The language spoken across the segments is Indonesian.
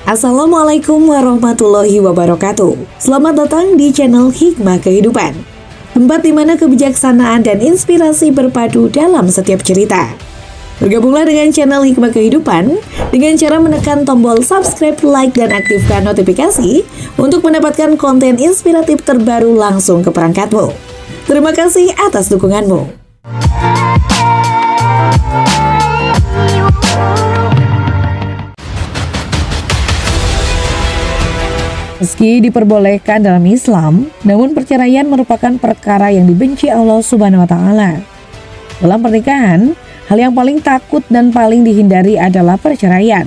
Assalamualaikum warahmatullahi wabarakatuh. Selamat datang di channel Hikmah Kehidupan, tempat di mana kebijaksanaan dan inspirasi berpadu dalam setiap cerita. Bergabunglah dengan channel Hikmah Kehidupan dengan cara menekan tombol subscribe, like, dan aktifkan notifikasi untuk mendapatkan konten inspiratif terbaru langsung ke perangkatmu. Terima kasih atas dukunganmu. Meski diperbolehkan dalam Islam, namun perceraian merupakan perkara yang dibenci Allah Subhanahu wa Ta'ala. Dalam pernikahan, hal yang paling takut dan paling dihindari adalah perceraian.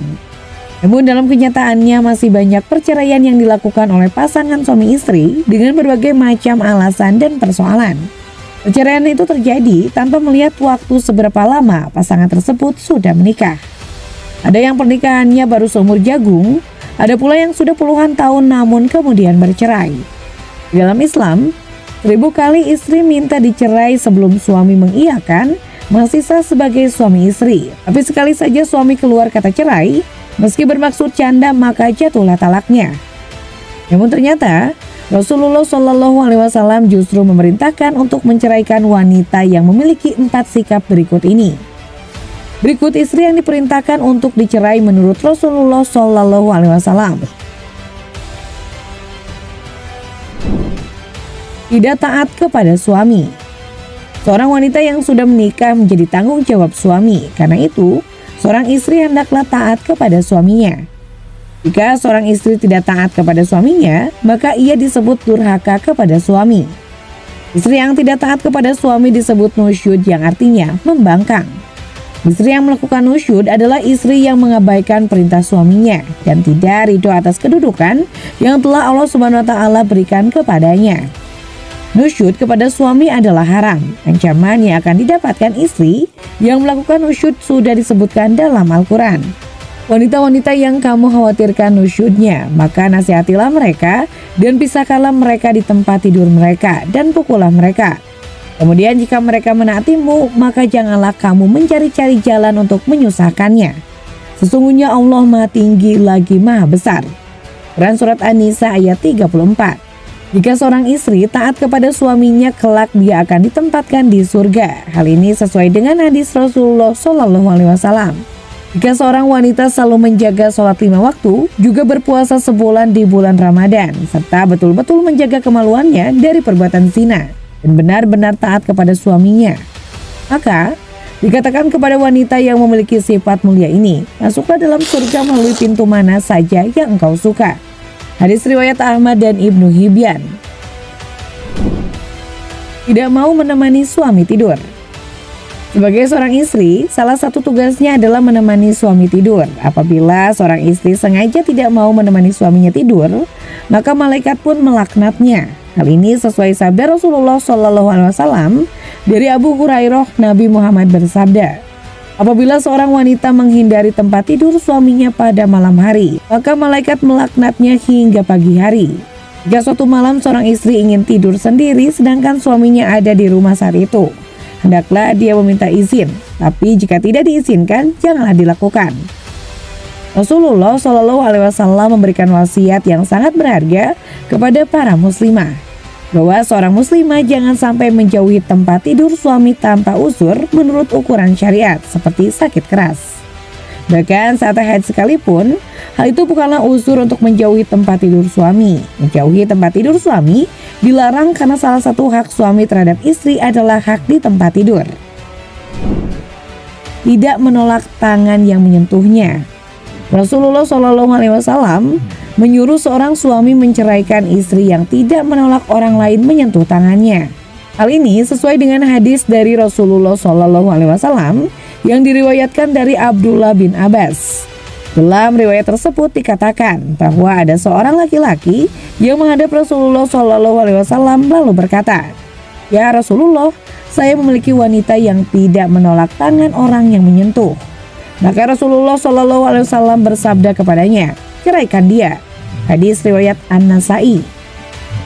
Namun dalam kenyataannya masih banyak perceraian yang dilakukan oleh pasangan suami istri dengan berbagai macam alasan dan persoalan. Perceraian itu terjadi tanpa melihat waktu seberapa lama pasangan tersebut sudah menikah. Ada yang pernikahannya baru seumur jagung, ada pula yang sudah puluhan tahun namun kemudian bercerai. Di dalam Islam, 1000 kali istri minta dicerai sebelum suami mengiyakan, masih sah sebagai suami istri. Tapi sekali saja suami keluar kata cerai, meski bermaksud canda maka jatuhlah talaknya. Namun ternyata Rasulullah SAW justru memerintahkan untuk menceraikan wanita yang memiliki 4 sikap berikut ini. Berikut istri yang diperintahkan untuk dicerai menurut Rasulullah SAW. Tidak taat kepada suami. Seorang wanita yang sudah menikah menjadi tanggung jawab suami. Karena itu, seorang istri hendaklah taat kepada suaminya. Jika seorang istri tidak taat kepada suaminya, maka ia disebut durhaka kepada suami. Istri yang tidak taat kepada suami disebut nusyud, yang artinya membangkang. Istri yang melakukan nusyud adalah istri yang mengabaikan perintah suaminya dan tidak ridho atas kedudukan yang telah Allah Subhanahu wa Ta'ala berikan kepadanya. Nusyud kepada suami adalah haram. Ancaman yang akan didapatkan istri yang melakukan nusyud sudah disebutkan dalam Al-Quran. Wanita-wanita yang kamu khawatirkan nusyudnya, maka nasihatilah mereka dan pisahkanlah mereka di tempat tidur mereka dan pukullah mereka. Kemudian jika mereka menaatimu, maka janganlah kamu mencari-cari jalan untuk menyusahkannya. Sesungguhnya Allah Maha Tinggi lagi Maha Besar. Quran Surat An-Nisa ayat 34. Jika seorang istri taat kepada suaminya, kelak dia akan ditempatkan di surga. Hal ini sesuai dengan hadis Rasulullah SAW. Jika seorang wanita selalu menjaga sholat 5 waktu, juga berpuasa sebulan di bulan Ramadan, serta betul-betul menjaga kemaluannya dari perbuatan zina, dan benar-benar taat kepada suaminya, maka dikatakan kepada wanita yang memiliki sifat mulia ini, masuklah dalam surga melalui pintu mana saja yang engkau suka. Hadis riwayat Ahmad dan Ibnu Hibban. Tidak mau menemani suami tidur. Sebagai seorang istri, salah satu tugasnya adalah menemani suami tidur. Apabila seorang istri sengaja tidak mau menemani suaminya tidur, maka malaikat pun melaknatnya. Hal ini sesuai sabda Rasulullah SAW dari Abu Hurairah. Nabi Muhammad bersabda, apabila seorang wanita menghindari tempat tidur suaminya pada malam hari, maka malaikat melaknatnya hingga pagi hari. Jika suatu malam seorang istri ingin tidur sendiri sedangkan suaminya ada di rumah saat itu, hendaklah dia meminta izin. Tapi jika tidak diizinkan, janganlah dilakukan. Rasulullah SAW memberikan wasiat yang sangat berharga kepada para muslimah, bahwa seorang muslimah jangan sampai menjauhi tempat tidur suami tanpa uzur menurut ukuran syariat seperti sakit keras. Bahkan saat haid sekalipun, hal itu bukanlah uzur untuk menjauhi tempat tidur suami. Menjauhi tempat tidur suami dilarang karena salah satu hak suami terhadap istri adalah hak di tempat tidur. Tidak menolak tangan yang menyentuhnya. Rasulullah SAW menyuruh seorang suami menceraikan istri yang tidak menolak orang lain menyentuh tangannya. Hal ini sesuai dengan hadis dari Rasulullah SAW yang diriwayatkan dari Abdullah bin Abbas. Dalam riwayat tersebut dikatakan bahwa ada seorang laki-laki yang menghadap Rasulullah SAW lalu berkata, "Ya Rasulullah, saya memiliki wanita yang tidak menolak tangan orang yang menyentuh." Maka Rasulullah SAW bersabda kepadanya, "Ceraikan dia." Hadis riwayat An-Nasai.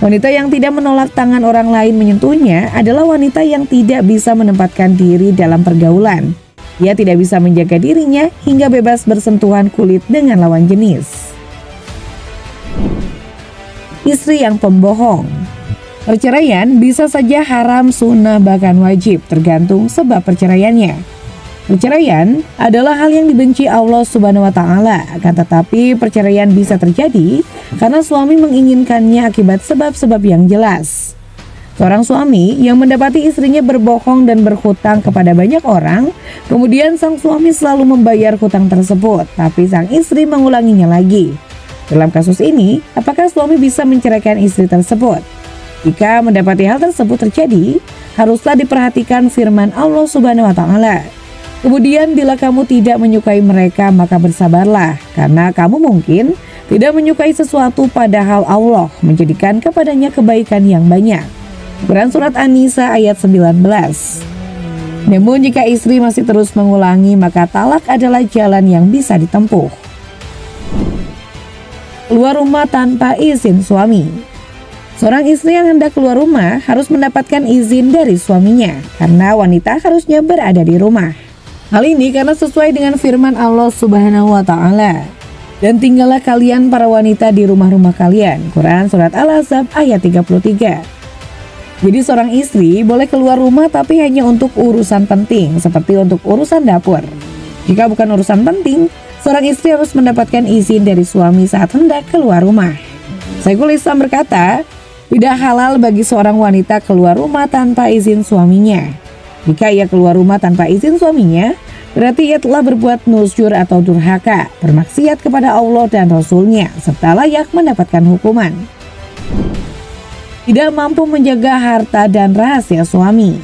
Wanita yang tidak menolak tangan orang lain menyentuhnya adalah wanita yang tidak bisa menempatkan diri dalam pergaulan. Ia tidak bisa menjaga dirinya hingga bebas bersentuhan kulit dengan lawan jenis. istri yang pembohong. Perceraian bisa saja haram, sunnah, bahkan wajib, tergantung sebab perceraiannya. Perceraian adalah hal yang dibenci Allah Subhanahu wa Ta'ala, akan tetapi perceraian bisa terjadi karena suami menginginkannya akibat sebab-sebab yang jelas. Seorang suami yang mendapati istrinya berbohong dan berhutang kepada banyak orang, kemudian sang suami selalu membayar hutang tersebut, tapi sang istri mengulanginya lagi. Dalam kasus ini, apakah suami bisa menceraikan istri tersebut? Jika mendapati hal tersebut terjadi, haruslah diperhatikan firman Allah Subhanahu wa Ta'ala. Kemudian bila kamu tidak menyukai mereka, maka bersabarlah, karena kamu mungkin tidak menyukai sesuatu padahal Allah menjadikan kepadanya kebaikan yang banyak. Quran Surat An-Nisa ayat 19. Namun jika istri masih terus mengulangi, maka talak adalah jalan yang bisa ditempuh. Keluar rumah tanpa izin suami. Seorang istri yang hendak keluar rumah harus mendapatkan izin dari suaminya, karena wanita harusnya berada di rumah. Hal ini karena sesuai dengan firman Allah Subhanahu wa Ta'ala. Dan tinggallah kalian para wanita di rumah-rumah kalian. Quran Surat Al-Ahzab ayat 33. Jadi seorang istri boleh keluar rumah tapi hanya untuk urusan penting, seperti untuk urusan dapur. Jika bukan urusan penting, seorang istri harus mendapatkan izin dari suami saat hendak keluar rumah. Syekhul Islam berkata, tidak halal bagi seorang wanita keluar rumah tanpa izin suaminya. Jika ia keluar rumah tanpa izin suaminya, berarti ia telah berbuat nusyur atau durhaka, bermaksiat kepada Allah dan Rasul-Nya, serta layak mendapatkan hukuman. Tidak mampu menjaga harta dan rahasia suami.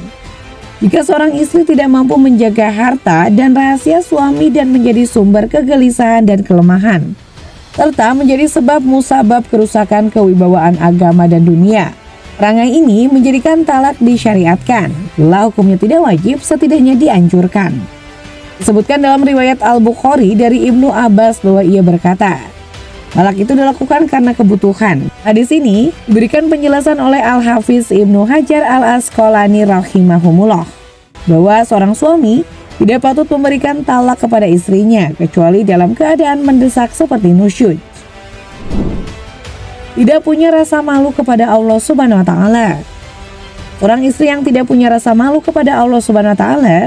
Jika seorang istri tidak mampu menjaga harta dan rahasia suami dan menjadi sumber kegelisahan dan kelemahan, serta menjadi sebab musabab kerusakan kewibawaan agama dan dunia, perangai ini menjadikan talak disyariatkan. Bila hukumnya tidak wajib, setidaknya dianjurkan. Disebutkan dalam riwayat Al-Bukhari dari Ibnu Abbas bahwa ia berkata, talak itu dilakukan karena kebutuhan. Hadis ini diberikan penjelasan oleh Al-Hafiz Ibnu Hajar Al-Asqalani rahimahumullah, bahwa seorang suami tidak patut memberikan talak kepada istrinya kecuali dalam keadaan mendesak seperti nusyuz. Tidak punya rasa malu kepada Allah Subhanahu wa Ta'ala. Orang istri yang tidak punya rasa malu kepada Allah Subhanahu wa Ta'ala,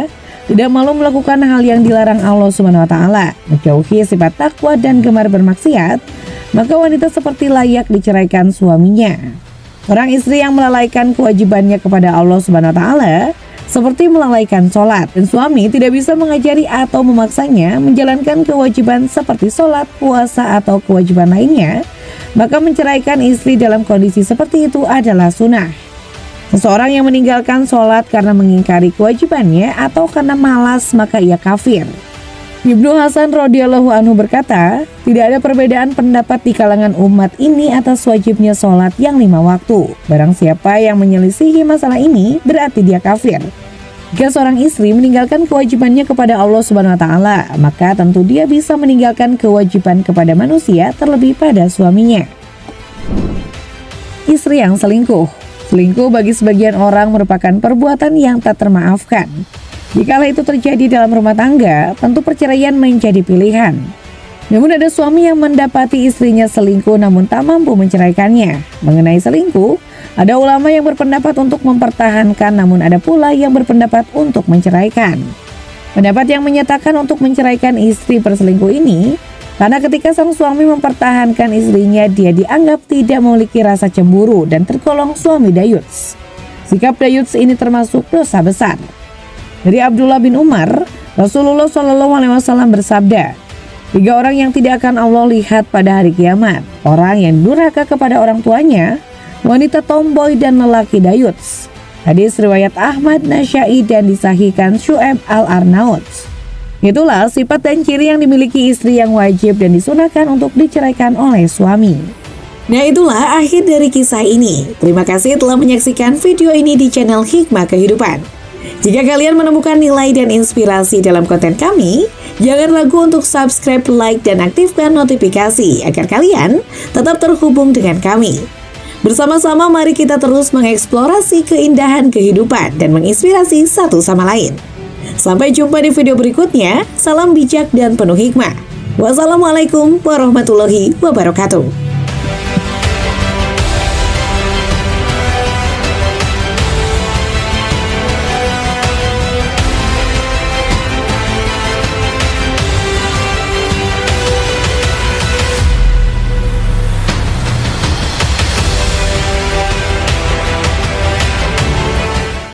tidak malu melakukan hal yang dilarang Allah Subhanahu wa Ta'ala, menjauhi sifat takwa dan gemar bermaksiat, maka wanita seperti layak diceraikan suaminya. Orang istri yang melalaikan kewajibannya kepada Allah Subhanahu wa Ta'ala, seperti melalaikan sholat, dan suami tidak bisa mengajari atau memaksanya menjalankan kewajiban seperti sholat, puasa, atau kewajiban lainnya, maka menceraikan istri dalam kondisi seperti itu adalah sunnah. Seseorang yang meninggalkan sholat karena mengingkari kewajibannya atau karena malas, maka ia kafir. Ibnu Hasan radhiyallahu anhu berkata, tidak ada perbedaan pendapat di kalangan umat ini atas wajibnya sholat yang 5 waktu. Barang siapa yang menyelisihi masalah ini, berarti dia kafir. Jika seorang istri meninggalkan kewajibannya kepada Allah Subhanahu wa Ta'ala, maka tentu dia bisa meninggalkan kewajiban kepada manusia, terlebih pada suaminya. Istri yang selingkuh. Selingkuh bagi sebagian orang merupakan perbuatan yang tak termaafkan. Jikalau itu terjadi dalam rumah tangga, tentu perceraian menjadi pilihan. Namun ada suami yang mendapati istrinya selingkuh namun tak mampu menceraikannya. Mengenai selingkuh, ada ulama yang berpendapat untuk mempertahankan, namun ada pula yang berpendapat untuk menceraikan. Pendapat yang menyatakan untuk menceraikan istri perselingkuh ini, karena ketika sang suami mempertahankan istrinya, dia dianggap tidak memiliki rasa cemburu dan tergolong suami dayuts. Sikap dayuts ini termasuk dosa besar. Dari Abdullah bin Umar, Rasulullah SAW bersabda, 3 orang yang tidak akan Allah lihat pada hari kiamat: orang yang durhaka kepada orang tuanya, wanita tomboy, dan lelaki dayuts. Hadis riwayat Ahmad, Nasyai, dan disahihkan Syu'aib Al-Arnaud. Itulah sifat dan ciri yang dimiliki istri yang wajib dan disunahkan untuk diceraikan oleh suami. Nah, itulah akhir dari kisah ini. Terima kasih telah menyaksikan video ini di channel Hikmah Kehidupan. Jika kalian menemukan nilai dan inspirasi dalam konten kami, jangan ragu untuk subscribe, like, dan aktifkan notifikasi agar kalian tetap terhubung dengan kami. Bersama-sama mari kita terus mengeksplorasi keindahan kehidupan dan menginspirasi satu sama lain. Sampai jumpa di video berikutnya. Salam bijak dan penuh hikmah. Wassalamualaikum warahmatullahi wabarakatuh.